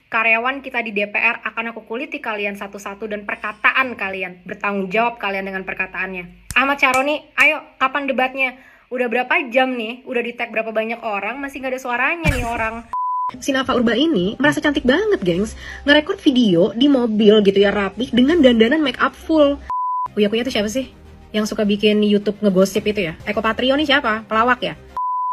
Karyawan kita di DPR akan aku kuliti kalian satu-satu dan perkataan kalian. Bertanggung jawab kalian dengan perkataannya. Ahmad Syaroni, ayo kapan debatnya? Udah berapa jam nih? Udah di-tag berapa banyak orang? Masih gak ada suaranya nih orang. Si Nafa Urba ini merasa cantik banget, gengs. Ngerekord video di mobil gitu ya, rapih dengan dandanan make up full. Uya-Kuya tuh siapa sih? Yang suka bikin YouTube ngegosip itu ya? Eko Patrio nih siapa? Pelawak ya?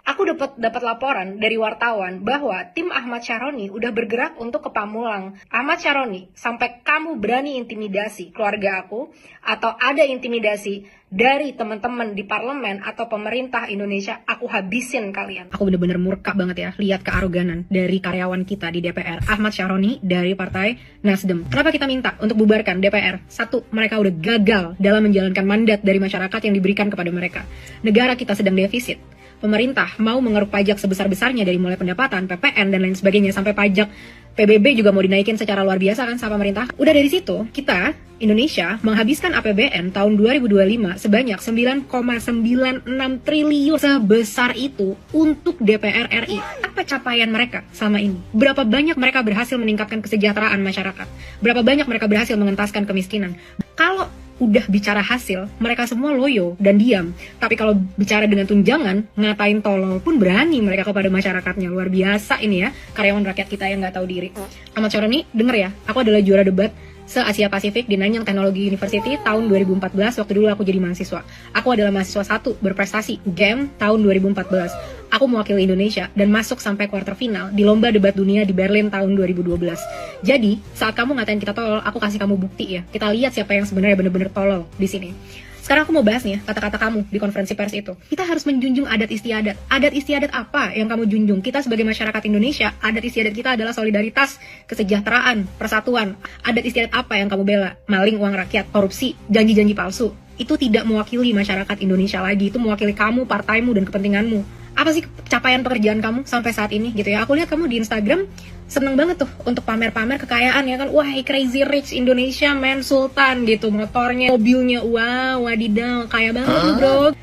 Aku dapat laporan dari wartawan bahwa tim Ahmad Syaroni udah bergerak untuk ke Pamulang. Ahmad Syaroni, sampai kamu berani intimidasi keluarga aku atau ada intimidasi dari teman-teman di parlemen atau pemerintah Indonesia, aku habisin kalian. Aku bener-bener murka banget ya lihat kearoganan dari karyawan kita di DPR, Ahmad Syaroni dari Partai Nasdem. Kenapa kita minta untuk bubarkan DPR? Satu, mereka udah gagal dalam menjalankan mandat dari masyarakat yang diberikan kepada mereka. Negara kita sedang defisit. Pemerintah mau mengeruk pajak sebesar-besarnya dari mulai pendapatan, PPN, dan lain sebagainya, sampai pajak PBB juga mau dinaikin secara luar biasa kan sama pemerintah. Udah dari situ, kita, Indonesia, menghabiskan APBN tahun 2025 sebanyak 9,96 triliun. Sebesar itu untuk DPR RI. Apa capaian mereka sama ini? Berapa banyak mereka berhasil meningkatkan kesejahteraan masyarakat? Berapa banyak mereka berhasil mengentaskan kemiskinan? Kalau udah bicara hasil, mereka semua loyo dan diam. Tapi kalau bicara dengan tunjangan, ngatain tolol pun berani mereka kepada masyarakatnya. Luar biasa ini ya, karyawan rakyat kita yang nggak tahu diri. Ahmad Syaroni, denger ya, aku adalah juara debat se-Asia Pasifik di Nanyang Technology University tahun 2014, waktu dulu aku jadi mahasiswa. Aku adalah mahasiswa 1 berprestasi GEM tahun 2014. Aku mewakili Indonesia dan masuk sampai quarter final di lomba debat dunia di Berlin tahun 2012. Jadi, saat kamu ngatain kita tolol, aku kasih kamu bukti ya. Kita lihat siapa yang sebenarnya bener-bener tolol di sini. Sekarang aku mau bahas nih kata-kata kamu di konferensi pers itu. Kita harus menjunjung adat istiadat. Adat istiadat apa yang kamu junjung? Kita sebagai masyarakat Indonesia, adat istiadat kita adalah solidaritas, kesejahteraan, persatuan. Adat istiadat apa yang kamu bela? Maling uang rakyat, korupsi, janji-janji palsu. Itu tidak mewakili masyarakat Indonesia lagi. Itu mewakili kamu, partaimu, dan kepentinganmu. Apa sih capaian pekerjaan kamu sampai saat ini gitu ya? Aku lihat kamu di Instagram seneng banget tuh untuk pamer-pamer kekayaan ya kan. Wah, crazy rich Indonesia man, sultan gitu, motornya, mobilnya, wow, wadidaw, kaya banget tuh bro.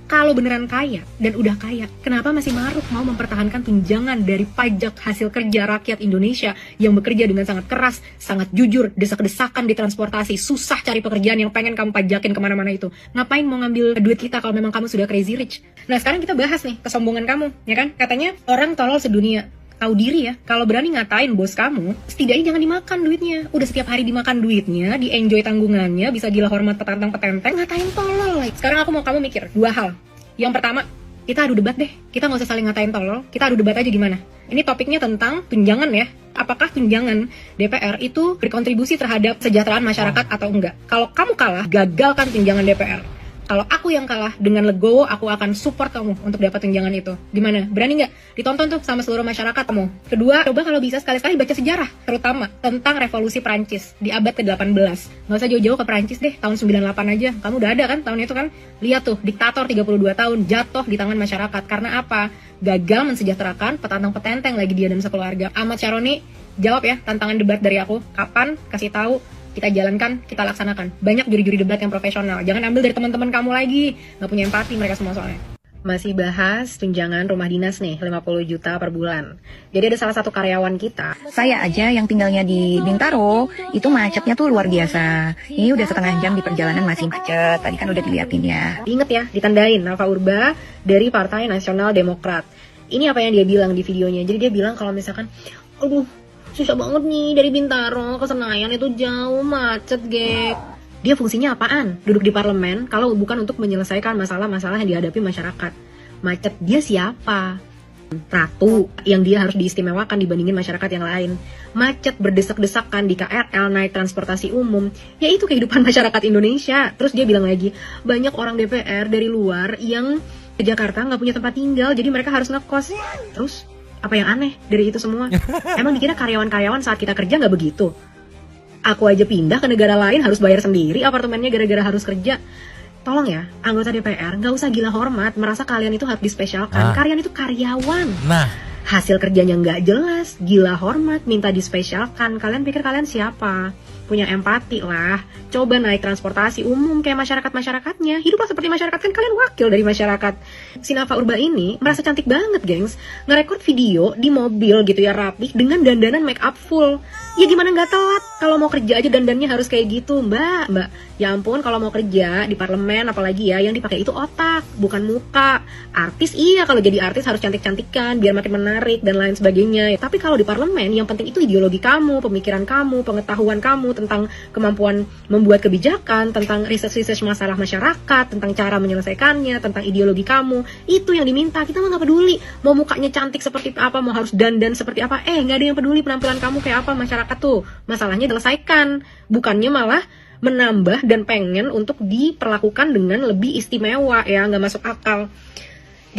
Kalau beneran kaya dan udah kaya, kenapa masih maruk mau mempertahankan tunjangan dari pajak hasil kerja rakyat Indonesia yang bekerja dengan sangat keras, sangat jujur, desak-desakan di transportasi, susah cari pekerjaan yang pengen kamu pajakin kemana-mana itu. Ngapain mau ngambil duit kita kalau memang kamu sudah crazy rich? Nah sekarang kita bahas nih kesombongan kamu, ya kan? Katanya orang tolol sedunia. Tahu diri ya, kalau berani ngatain bos kamu, setidaknya jangan dimakan duitnya. Udah setiap hari dimakan duitnya, di-enjoy tanggungannya, bisa gila hormat petantang-petenteng, ngatain tolol. Sekarang aku mau kamu mikir dua hal. Yang pertama, kita adu debat deh. Kita nggak usah saling ngatain tolol, kita adu debat aja gimana. Ini topiknya tentang tunjangan ya. Apakah tunjangan DPR itu berkontribusi terhadap kesejahteraan masyarakat atau enggak? Kalau kamu kalah, gagalkan tunjangan DPR. Kalau aku yang kalah, dengan legowo aku akan support kamu untuk dapat tunjangan itu. Gimana? Berani nggak? Ditonton tuh sama seluruh masyarakat kamu. Kedua, coba kalau bisa sekali-sekali baca sejarah, terutama tentang revolusi Prancis di abad ke-18. Nggak usah jauh-jauh ke Prancis deh, tahun 98 aja. Kamu udah ada kan tahun itu kan? Lihat tuh, diktator 32 tahun jatuh di tangan masyarakat. Karena apa? Gagal mensejahterakan petantang-petenteng lagi dia dan sekeluarga. Ahmad Syaroni, jawab ya tantangan debat dari aku. Kapan? Kasih tahu. Kita jalankan, kita laksanakan. Banyak juri-juri debat yang profesional. Jangan ambil dari teman-teman kamu lagi. Nggak punya empati mereka semua soalnya. Masih bahas tunjangan rumah dinas nih, 50 juta per bulan. Jadi ada salah satu karyawan kita. Saya aja yang tinggalnya di Bintaro, itu macetnya tuh luar biasa. Ini udah setengah jam di perjalanan masih macet. Tadi kan udah diliatin ya. Ingat ya, ditandain Nafa Urba dari Partai Nasional Demokrat. Ini apa yang dia bilang di videonya. Jadi dia bilang kalau misalkan, aduh, susah banget nih dari Bintaro ke Senayan itu jauh, macet, gek. Dia fungsinya apaan? Duduk di parlemen kalau bukan untuk menyelesaikan masalah-masalah yang dihadapi masyarakat. Macet, dia siapa? Ratu yang dia harus diistimewakan dibandingin masyarakat yang lain. Macet, berdesak-desakan di KRL, naik transportasi umum. Ya itu kehidupan masyarakat Indonesia. Terus dia bilang lagi, banyak orang DPR dari luar yang ke Jakarta nggak punya tempat tinggal, jadi mereka harus ngekos. Terus apa yang aneh dari itu semua? Emang dikira karyawan-karyawan saat kita kerja nggak begitu? Aku aja pindah ke negara lain harus bayar sendiri apartemennya gara-gara harus kerja. Tolong ya, anggota DPR nggak usah gila hormat, merasa kalian itu harus dispesialkan. Kalian itu karyawan. hasil kerjanya nggak jelas, gila hormat, minta dispesialkan. Kalian pikir kalian siapa? Punya empati lah. Coba naik transportasi umum kayak masyarakat-masyarakatnya. Hiduplah seperti masyarakat, kan kalian wakil dari masyarakat. Si Nafa Urba ini merasa cantik banget, gengs. Ngerekord video di mobil gitu ya, rapi dengan dandanan make up full. Ya gimana nggak telat? Kalau mau kerja aja dandannya harus kayak gitu, mbak. Ya ampun, kalau mau kerja di parlemen apalagi ya, yang dipakai itu otak, bukan muka. Artis iya, kalau jadi artis harus cantik-cantikan biar makin menarik dan lain sebagainya. Tapi kalau di parlemen yang penting itu ideologi kamu, pemikiran kamu, pengetahuan kamu tentang kemampuan membuat kebijakan, tentang research masalah masyarakat, tentang cara menyelesaikannya, tentang ideologi kamu. Itu yang diminta. Kita mah nggak peduli mau mukanya cantik seperti apa, mau harus dandan seperti apa. Nggak ada yang peduli penampilan kamu kayak apa. Masyarakat tuh masalahnya selesaikan, bukannya malah menambah dan pengen untuk diperlakukan dengan lebih istimewa. Ya nggak masuk akal,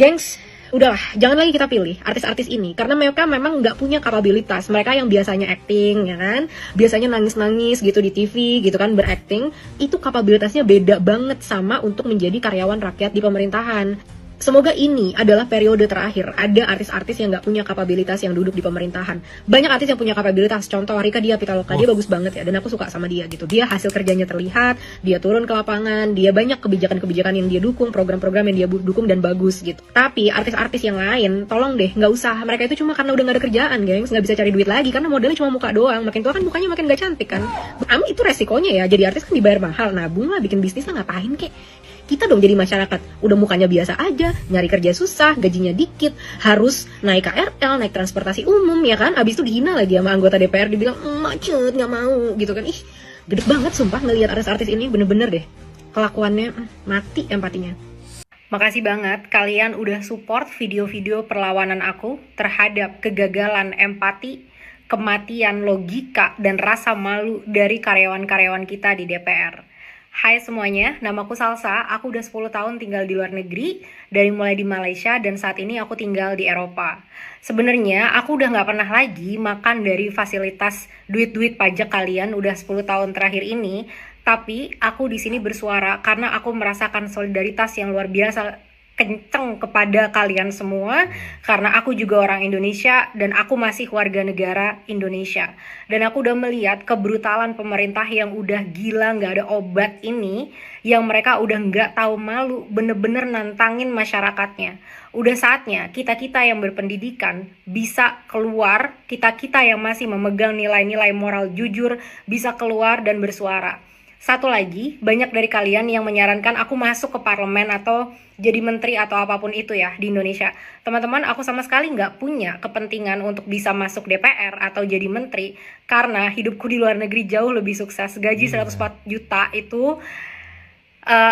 gengs. Udahlah, jangan lagi kita pilih artis-artis ini karena mereka memang nggak punya kapabilitas. Mereka yang biasanya acting, ya kan, biasanya nangis-nangis gitu di TV gitu kan, berakting, itu kapabilitasnya beda banget sama untuk menjadi karyawan rakyat di pemerintahan. Semoga ini adalah periode terakhir ada artis-artis yang nggak punya kapabilitas yang duduk di pemerintahan. Banyak artis yang punya kapabilitas, contoh Rika Diah Pitaloka, dia bagus banget ya, dan aku suka sama dia gitu. Dia hasil kerjanya terlihat, dia turun ke lapangan, dia banyak kebijakan-kebijakan yang dia dukung, program-program yang dia dukung dan bagus gitu. Tapi artis-artis yang lain, tolong deh, nggak usah. Mereka itu cuma karena udah nggak ada kerjaan, gengs, nggak bisa cari duit lagi karena modelnya cuma muka doang. Makin tua kan mukanya makin nggak cantik kan. Itu resikonya ya, jadi artis kan dibayar mahal, nabung lah, bikin bisnis lah, ngapain kek. Kita dong jadi masyarakat, udah mukanya biasa aja, nyari kerja susah, gajinya dikit, harus naik KRL, naik transportasi umum, ya kan? Abis itu dihina lagi sama anggota DPR, dibilang, macet, nggak mau, gitu kan. Ih, gede banget sumpah ngelihat artis-artis ini, bener-bener deh. Kelakuannya, mati empatinya. Makasih banget kalian udah support video-video perlawanan aku terhadap kegagalan empati, kematian logika, dan rasa malu dari karyawan-karyawan kita di DPR. Hai semuanya, namaku Salsa, aku udah 10 tahun tinggal di luar negeri, dari mulai di Malaysia dan saat ini aku tinggal di Eropa. Sebenarnya aku udah gak pernah lagi makan dari fasilitas duit-duit pajak kalian udah 10 tahun terakhir ini, tapi aku di sini bersuara karena aku merasakan solidaritas yang luar biasa kenceng kepada kalian semua karena aku juga orang Indonesia dan aku masih warga negara Indonesia dan aku udah melihat kebrutalan pemerintah yang udah gila nggak ada obat ini, yang mereka udah nggak tahu malu, bener-bener nantangin masyarakatnya. Udah saatnya kita-kita yang berpendidikan bisa keluar, kita-kita yang masih memegang nilai-nilai moral jujur bisa keluar dan bersuara. Satu lagi, banyak dari kalian yang menyarankan aku masuk ke parlemen atau jadi menteri atau apapun itu ya di Indonesia. Teman-teman, aku sama sekali nggak punya kepentingan untuk bisa masuk DPR atau jadi menteri karena hidupku di luar negeri jauh lebih sukses. Gaji 104 juta itu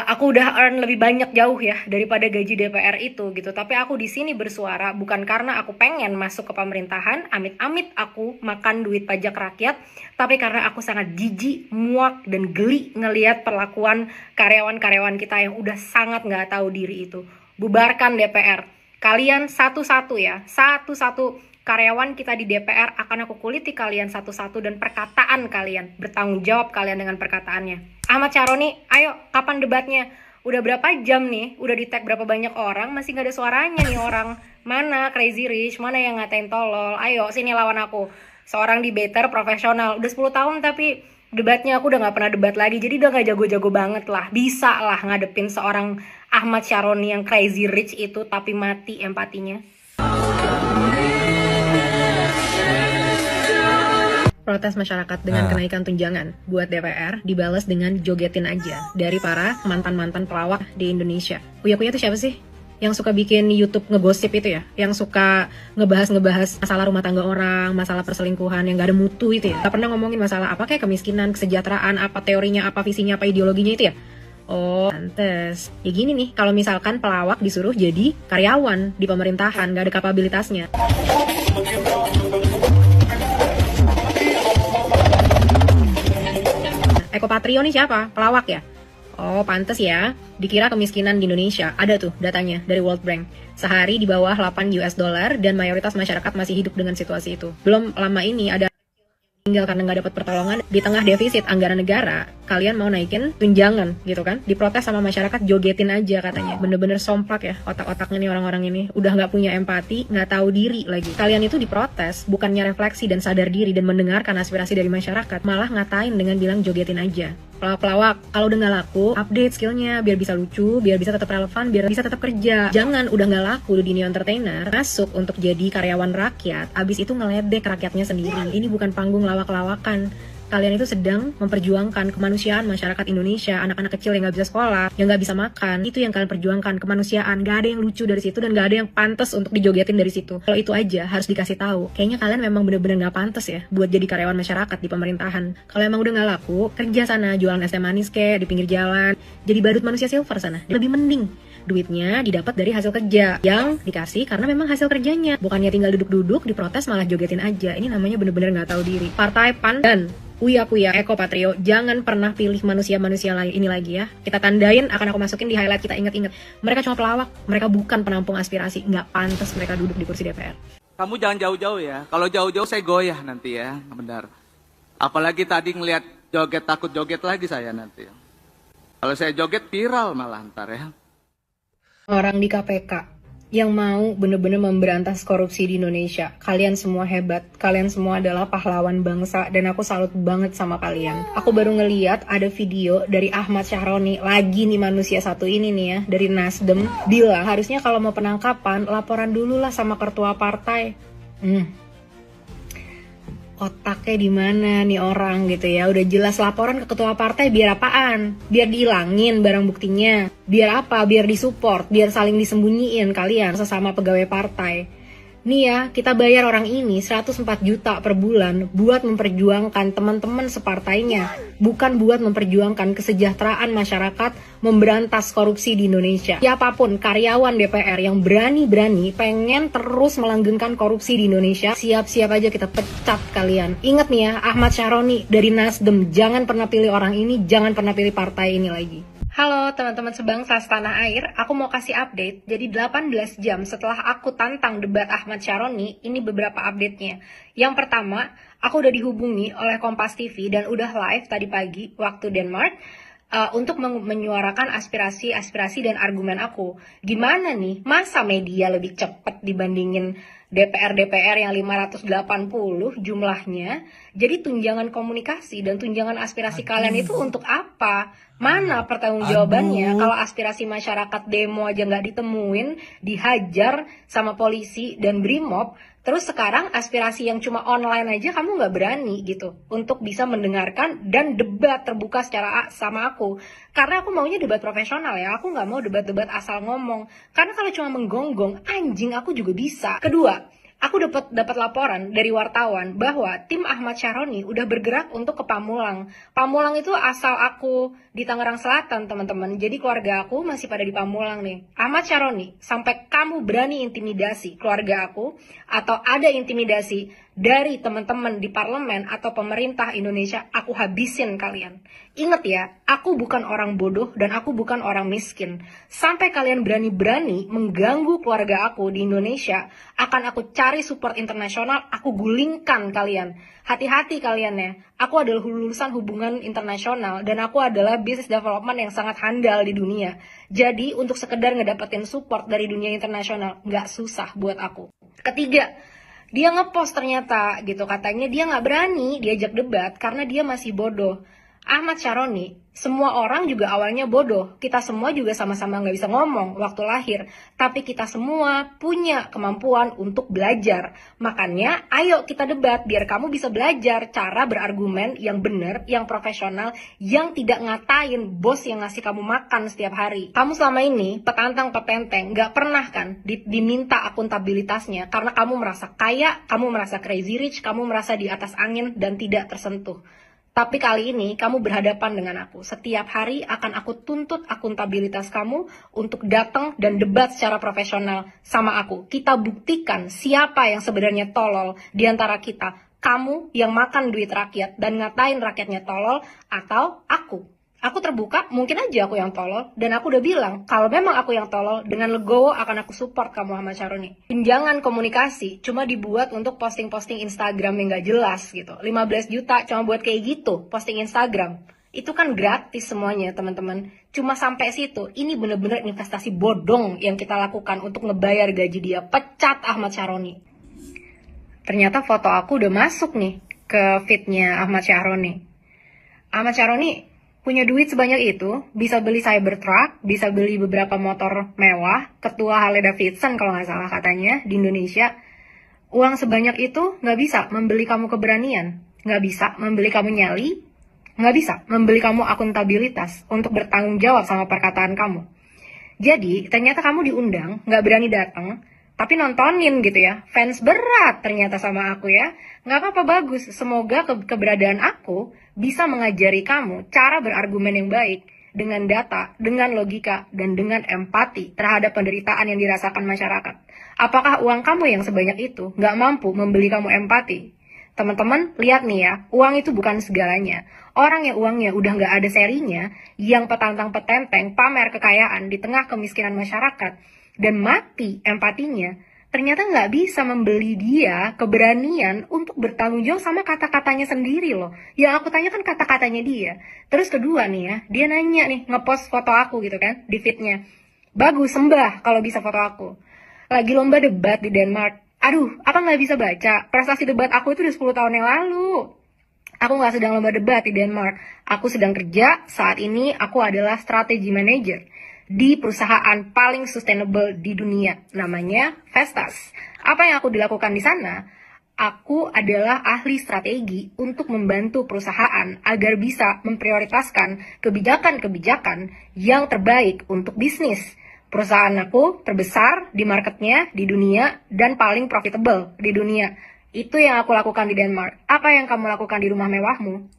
aku udah earn lebih banyak jauh ya daripada gaji DPR itu gitu. Tapi aku di sini bersuara bukan karena aku pengen masuk ke pemerintahan, amit-amit aku makan duit pajak rakyat, tapi karena aku sangat jijik, muak, dan geli ngelihat perlakuan karyawan-karyawan kita yang udah sangat nggak tahu diri itu. Bubarkan DPR. Kalian satu-satu ya, satu-satu karyawan kita di DPR akan aku kuliti kalian satu-satu dan perkataan kalian, bertanggung jawab kalian dengan perkataannya. Ahmad Syaroni, ayo kapan debatnya? Udah berapa jam nih? Udah di tag berapa banyak orang? Masih gak ada suaranya nih orang. Mana Crazy Rich? Mana yang ngatain tolol? Ayo sini lawan aku. Seorang debater profesional. Udah 10 tahun tapi debatnya aku udah gak pernah debat lagi. Jadi udah gak jago-jago banget lah. Bisa lah ngadepin seorang Ahmad Syaroni yang Crazy Rich itu tapi mati empatinya. Protes masyarakat dengan kenaikan tunjangan buat DPR dibalas dengan jogetin aja dari para mantan-mantan pelawak di Indonesia. Uya-Kuya tuh siapa sih? Yang suka bikin YouTube ngegosip itu ya? Yang suka ngebahas masalah rumah tangga orang, masalah perselingkuhan yang gak ada mutu itu ya? Gak pernah ngomongin masalah apa kayak kemiskinan, kesejahteraan, apa teorinya, apa visinya, apa ideologinya itu ya? Oh, pantes. Ya gini nih, kalau misalkan pelawak disuruh jadi karyawan di pemerintahan, gak ada kapabilitasnya. Eko Patrio nih siapa? Pelawak ya? Oh, pantes ya. Dikira kemiskinan di Indonesia. Ada tuh datanya dari World Bank. Sehari di bawah 8 US dollar dan mayoritas masyarakat masih hidup dengan situasi itu. Belum lama ini ada tinggal karena nggak dapat pertolongan di tengah defisit anggaran negara. kalian mau naikin tunjangan gitu kan, diprotes sama masyarakat, jogetin aja katanya. Bener-bener somplak ya otak-otaknya nih orang-orang ini, udah nggak punya empati, nggak tahu diri lagi. Kalian itu diprotes bukannya refleksi dan sadar diri dan mendengarkan aspirasi dari masyarakat, malah ngatain dengan bilang jogetin aja. Pelawak-pelawak, kalau udah nggak laku, update skillnya biar bisa lucu, biar bisa tetap relevan, biar bisa tetap kerja. Jangan udah nggak laku di dunia entertainer, masuk untuk jadi karyawan rakyat, abis itu ngeledek rakyatnya sendiri. Ini bukan panggung lawak-lawakan. Kalian itu sedang memperjuangkan kemanusiaan masyarakat Indonesia, anak-anak kecil yang nggak bisa sekolah, yang nggak bisa makan. Itu yang kalian perjuangkan, kemanusiaan. Gak ada yang lucu dari situ dan gak ada yang pantas untuk dijogetin dari situ. Kalau itu aja harus dikasih tahu. Kayaknya kalian memang bener-bener nggak pantas ya buat jadi karyawan masyarakat di pemerintahan. Kalau emang udah nggak laku, kerja sana, jualan es teh manis di pinggir jalan, jadi badut manusia silver sana. Lebih mending duitnya didapat dari hasil kerja yang dikasih karena memang hasil kerjanya, bukannya tinggal duduk-duduk diprotes malah jogetin aja. Ini namanya bener-bener nggak tahu diri. Partai PAN dan Uya-Kuya Eko Patrio, jangan pernah pilih manusia-manusia lain ini lagi ya. Kita tandain, akan aku masukin di highlight, kita inget-inget. Mereka cuma pelawak, mereka bukan penampung aspirasi. Nggak pantas mereka duduk di kursi DPR. Kamu jangan jauh-jauh ya. Kalau jauh-jauh saya goyah nanti ya. Benar. Apalagi tadi ngelihat joget, takut joget lagi saya nanti. Kalau saya joget viral malah ntar ya. Orang di KPK yang mau bener-bener memberantas korupsi di Indonesia. Kalian semua hebat, kalian semua adalah pahlawan bangsa, dan aku salut banget sama kalian. Aku baru ngeliat ada video dari Ahmad Syaroni, lagi nih manusia satu ini nih ya, dari Nasdem, bilang harusnya kalau mau penangkapan, laporan dulu lah sama ketua partai. Otaknya di mana nih orang gitu ya, udah jelas laporan ke ketua partai biar apaan? Biar dihilangin barang buktinya, biar apa? Biar disupport, biar saling disembunyiin kalian sesama pegawai partai. Nih ya, kita bayar orang ini 104 juta per bulan buat memperjuangkan teman-teman separtainya, bukan buat memperjuangkan kesejahteraan masyarakat, memberantas korupsi di Indonesia. Siapapun karyawan DPR yang berani-berani pengen terus melanggengkan korupsi di Indonesia, siap-siap aja kita pecat kalian. Ingat nih ya, Ahmad Syaroni dari Nasdem, jangan pernah pilih orang ini, jangan pernah pilih partai ini lagi. Halo teman-teman sebangsa setanah air, aku mau kasih update. Jadi 18 jam setelah aku tantang debat Ahmad Syaroni, ini beberapa update-nya. Yang pertama, aku udah dihubungi oleh Kompas TV dan udah live tadi pagi waktu Denmark untuk menyuarakan aspirasi dan argumen aku. Gimana nih, masa media lebih cepat dibandingin DPR yang 580 jumlahnya? Jadi tunjangan komunikasi dan tunjangan aspirasi kalian itu untuk apa? Mana pertanggungjawabannya kalau aspirasi masyarakat demo aja nggak ditemuin, dihajar sama polisi dan Brimob, terus sekarang aspirasi yang cuma online aja kamu nggak berani gitu untuk bisa mendengarkan dan debat terbuka secara sama aku. Karena aku maunya debat profesional ya, aku nggak mau debat-debat asal ngomong. Karena kalau cuma menggonggong, anjing aku juga bisa. Kedua, aku dapat laporan dari wartawan bahwa tim Ahmad Syaroni udah bergerak untuk ke Pamulang. Pamulang itu asal aku di Tangerang Selatan, teman-teman. Jadi keluarga aku masih pada di Pamulang nih. Ahmad Syaroni, sampai kamu berani intimidasi keluarga aku atau ada intimidasi dari teman-teman di parlemen atau pemerintah Indonesia, aku habisin kalian. Ingat ya, aku bukan orang bodoh dan aku bukan orang miskin. Sampai kalian berani-berani mengganggu keluarga aku di Indonesia, akan aku cari support internasional, aku gulingkan kalian. Hati-hati kalian ya, aku adalah lulusan hubungan internasional dan aku adalah business development yang sangat handal di dunia. Jadi untuk sekedar ngedapetin support dari dunia internasional, nggak susah buat aku. Ketiga, dia ngepost ternyata gitu, katanya dia nggak berani diajak debat karena dia masih bodoh. Ahmad Syaroni, semua orang juga awalnya bodoh. Kita semua juga sama-sama nggak bisa ngomong waktu lahir. Tapi kita semua punya kemampuan untuk belajar. Makanya ayo kita debat biar kamu bisa belajar cara berargumen yang benar, yang profesional, yang tidak ngatain bos yang ngasih kamu makan setiap hari. Kamu selama ini petantang petenteng nggak pernah kan diminta akuntabilitasnya karena kamu merasa kaya, kamu merasa crazy rich, kamu merasa di atas angin dan tidak tersentuh. Tapi kali ini kamu berhadapan dengan aku. Setiap hari akan aku tuntut akuntabilitas kamu untuk datang dan debat secara profesional sama aku. Kita buktikan siapa yang sebenarnya tolol di antara kita. Kamu yang makan duit rakyat dan ngatain rakyatnya tolol atau aku. Aku terbuka, mungkin aja aku yang tolol. Dan aku udah bilang, kalau memang aku yang tolol, dengan legowo akan aku support kamu Ahmad Syaroni. Tunjangan komunikasi cuma dibuat untuk posting-posting Instagram yang gak jelas gitu. 15 juta cuma buat kayak gitu, posting Instagram. Itu kan gratis semuanya, teman-teman. Cuma sampai situ. Ini bener-bener investasi bodong yang kita lakukan untuk ngebayar gaji dia. Pecat Ahmad Syaroni. Ternyata foto aku udah masuk nih ke feednya Ahmad Syaroni. Ahmad Syaroni punya duit sebanyak itu, bisa beli Cybertruck, bisa beli beberapa motor mewah, ketua Harley Davidson kalau nggak salah katanya di Indonesia. Uang sebanyak itu nggak bisa membeli kamu keberanian, nggak bisa membeli kamu nyali, nggak bisa membeli kamu akuntabilitas untuk bertanggung jawab sama perkataan kamu. Jadi, ternyata kamu diundang, nggak berani datang, tapi nontonin gitu ya. Fans berat ternyata sama aku ya. Nggak apa-apa, bagus. Semoga keberadaan aku bisa mengajari kamu cara berargumen yang baik, dengan data, dengan logika, dan dengan empati terhadap penderitaan yang dirasakan masyarakat. Apakah uang kamu yang sebanyak itu nggak mampu membeli kamu empati? Teman-teman, lihat nih ya, uang itu bukan segalanya. Orang yang uangnya udah nggak ada serinya, yang petantang-petenteng, pamer kekayaan di tengah kemiskinan masyarakat, dan mati empatinya, ternyata nggak bisa membeli dia keberanian untuk bertanggung jawab sama kata-katanya sendiri loh. Yang aku tanya kan kata-katanya dia. Terus kedua nih ya, dia nanya nih, ngepost foto aku gitu kan, di feednya. Bagus, sembah kalau bisa foto aku. Lagi lomba debat di Denmark. Aduh, apa nggak bisa baca? Prestasi debat aku itu udah 10 tahun yang lalu. Aku nggak sedang lomba debat di Denmark. Aku sedang kerja, saat ini aku adalah strategi manager di perusahaan paling sustainable di dunia, namanya Vestas. Apa yang aku dilakukan di sana? Aku adalah ahli strategi untuk membantu perusahaan agar bisa memprioritaskan kebijakan-kebijakan yang terbaik untuk bisnis. Perusahaan aku terbesar di marketnya di dunia dan paling profitable di dunia. Itu yang aku lakukan di Denmark. Apa yang kamu lakukan di rumah mewahmu?